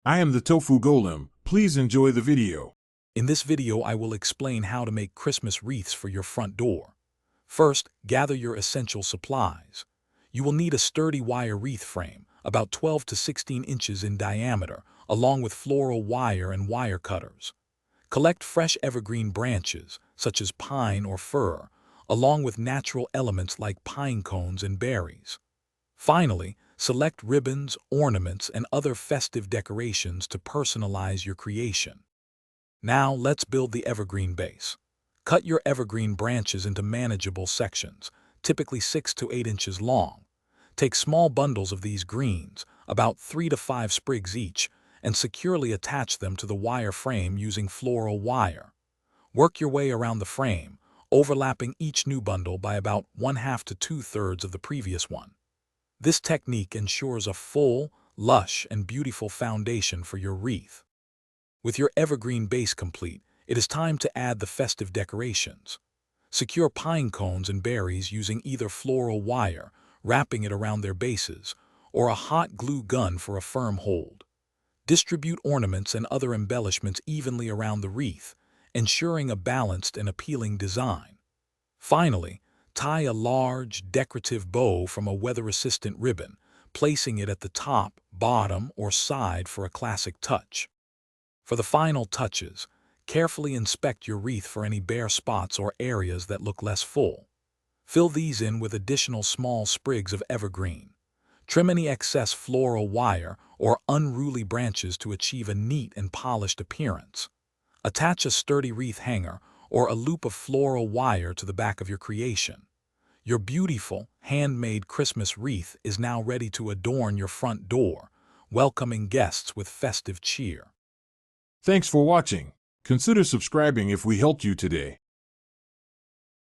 I am the Tofu Golem. Please enjoy the video. In this video, I will explain how to make Christmas wreaths for your front door. First, gather your essential supplies. You will need a sturdy wire wreath frame, about 12 to 16 inches in diameter, along with floral wire and wire cutters. Collect fresh evergreen branches, such as pine or fir, along with natural elements like pine cones and berries. Finally, select ribbons, ornaments, and other festive decorations to personalize your creation. Now let's build the evergreen base. Cut your evergreen branches into manageable sections, typically 6 to 8 inches long. Take small bundles of these greens, about 3 to 5 sprigs each, and securely attach them to the wire frame using floral wire. Work your way around the frame, overlapping each new bundle by about 1/2 to 2/3 of the previous one. This technique ensures a full, lush, and beautiful foundation for your wreath. With your evergreen base complete, it is time to add the festive decorations. Secure pine cones and berries using either floral wire, wrapping it around their bases, or a hot glue gun for a firm hold. Distribute ornaments and other embellishments evenly around the wreath, ensuring a balanced and appealing design. Finally, tie a large, decorative bow from a weather-resistant ribbon, placing it at the top, bottom, or side for a classic touch. For the final touches, carefully inspect your wreath for any bare spots or areas that look less full. Fill these in with additional small sprigs of evergreen. Trim any excess floral wire or unruly branches to achieve a neat and polished appearance. Attach a sturdy wreath hanger or a loop of floral wire to the back of your creation. Your beautiful, handmade Christmas wreath is now ready to adorn your front door, welcoming guests with festive cheer. Thanks for watching. Consider subscribing if we helped you today.